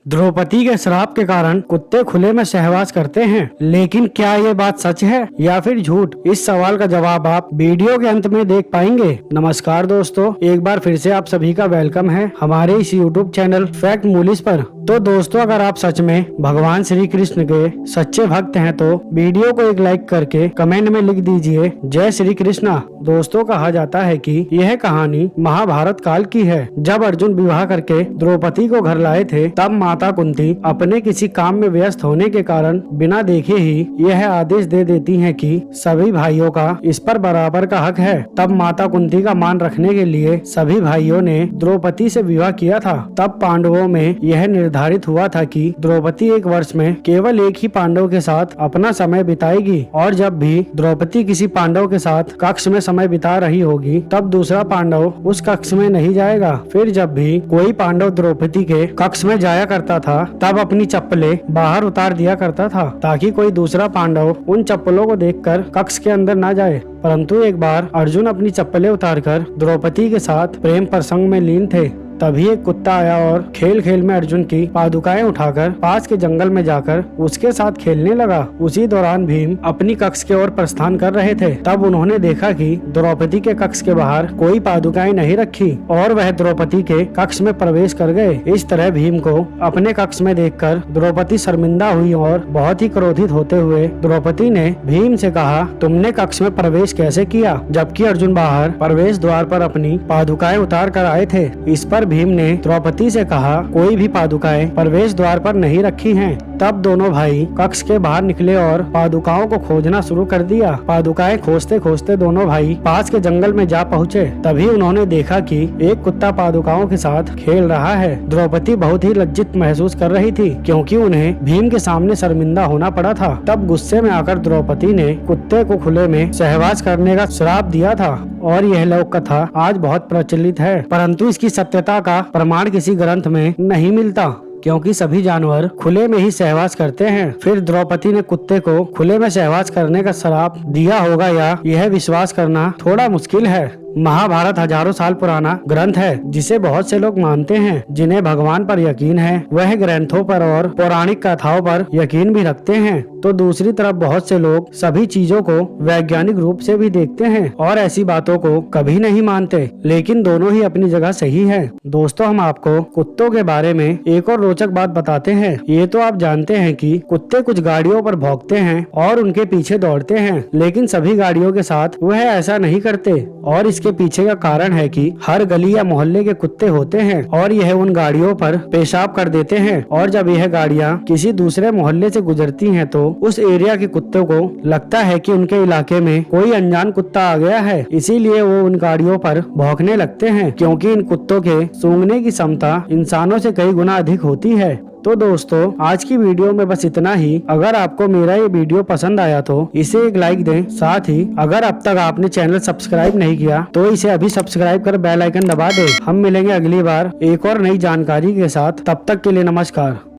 द्रौपदी के श्राप के कारण कुत्ते खुले में सहवास करते हैं, लेकिन क्या ये बात सच है या फिर झूठ? इस सवाल का जवाब आप वीडियो के अंत में देख पाएंगे। नमस्कार दोस्तों, एक बार फिर से आप सभी का वेलकम है हमारे इस यूट्यूब चैनल फैक्ट मूलीज पर। तो दोस्तों, अगर आप सच में भगवान श्री कृष्ण के सच्चे भक्त हैं तो वीडियो को एक लाइक करके कमेंट में लिख दीजिए जय श्री कृष्णा। दोस्तों, कहा जाता है कि यह कहानी महाभारत काल की है। जब अर्जुन विवाह करके द्रौपदी को घर लाए थे, तब माता कुंती अपने किसी काम में व्यस्त होने के कारण बिना देखे ही यह आदेश दे देती हैं कि सभी भाइयों का इस पर बराबर का हक है। तब माता कुंती का मान रखने के लिए सभी भाइयों ने द्रौपदी से विवाह किया था। तब पांडवों में यह निर्धारित हुआ था कि द्रौपदी एक वर्ष में केवल एक ही पांडव के साथ अपना समय बिताएगी, और जब भी द्रौपदी किसी पांडव के साथ कक्ष में समय बिता रही होगी, तब दूसरा पांडव उस कक्ष में नहीं जाएगा। फिर जब भी कोई पांडव द्रौपदी के कक्ष में जाया करता था, तब अपनी चप्पलें बाहर उतार दिया करता था, ताकि कोई दूसरा पांडव उन चप्पलों को देखकर कक्ष के अंदर न जाए। परंतु एक बार अर्जुन अपनी चप्पलें उतारकर द्रौपदी के साथ प्रेम प्रसंग में लीन थे। तभी एक कुत्ता आया और खेल खेल में अर्जुन की पादुकाएं उठाकर पास के जंगल में जाकर उसके साथ खेलने लगा। उसी दौरान भीम अपनी कक्ष के ओर प्रस्थान कर रहे थे। तब उन्होंने देखा कि द्रौपदी के कक्ष के बाहर कोई पादुकाएं नहीं रखी और वह द्रौपदी के कक्ष में प्रवेश कर गए। इस तरह भीम को अपने कक्ष में देखकर द्रौपदी शर्मिंदा हुई और बहुत ही क्रोधित होते हुए द्रौपदी ने भीम से कहा, तुमने कक्ष में प्रवेश कैसे किया, जबकि अर्जुन बाहर प्रवेश द्वार पर अपनी पादुकाएं उतार कर आए थे। इस पर भीम ने द्रौपदी से कहा, कोई भी पादुकाएं प्रवेश द्वार पर नहीं रखी हैं। तब दोनों भाई कक्ष के बाहर निकले और पादुकाओं को खोजना शुरू कर दिया। पादुकाएं खोजते खोजते दोनों भाई पास के जंगल में जा पहुँचे। तभी उन्होंने देखा कि एक कुत्ता पादुकाओं के साथ खेल रहा है। द्रौपदी बहुत ही लज्जित महसूस कर रही थी, क्योंकि उन्हें भीम के सामने शर्मिंदा होना पड़ा था। तब गुस्से में आकर द्रौपदी ने कुत्ते को खुले में सहवास करने का श्राप दिया था। और यह लोक कथा आज बहुत प्रचलित है, परंतु इसकी सत्यता का प्रमाण किसी ग्रंथ में नहीं मिलता, क्योंकि सभी जानवर खुले में ही सहवास करते हैं। फिर द्रौपदी ने कुत्ते को खुले में सहवास करने का श्राप दिया होगा, या यह विश्वास करना थोड़ा मुश्किल है। महाभारत हजारों साल पुराना ग्रंथ है, जिसे बहुत से लोग मानते हैं। जिन्हें भगवान पर यकीन है, वह ग्रंथों पर और पौराणिक कथाओं पर यकीन भी रखते हैं। तो दूसरी तरफ बहुत से लोग सभी चीजों को वैज्ञानिक रूप से भी देखते हैं और ऐसी बातों को कभी नहीं मानते। लेकिन दोनों ही अपनी जगह सही है। दोस्तों, हम आपको कुत्तों के बारे में एक और रोचक बात बताते हैं। ये तो आप जानते हैं कि कुत्ते कुछ गाड़ियों पर भौंकते हैं और उनके पीछे दौड़ते हैं, लेकिन सभी गाड़ियों के साथ वह ऐसा नहीं करते। और इसके पीछे का कारण है कि हर गली या मोहल्ले के कुत्ते होते हैं और यह उन गाड़ियों पर पेशाब कर देते हैं। और जब यह गाड़ियां किसी दूसरे मोहल्ले से गुजरती हैं, तो उस एरिया के कुत्तों को लगता है कि उनके इलाके में कोई अनजान कुत्ता आ गया है, इसीलिए वो उन गाड़ियों पर भौंकने लगते हैं, क्योंकि इन कुत्तों के सूंघने की क्षमता इंसानों से कई गुना अधिक होती है। तो दोस्तों, आज की वीडियो में बस इतना ही। अगर आपको मेरा ये वीडियो पसंद आया तो इसे एक लाइक दें। साथ ही अगर अब तक आपने चैनल सब्सक्राइब नहीं किया तो इसे अभी सब्सक्राइब कर बेल आइकन दबा दें। हम मिलेंगे अगली बार एक और नई जानकारी के साथ। तब तक के लिए नमस्कार।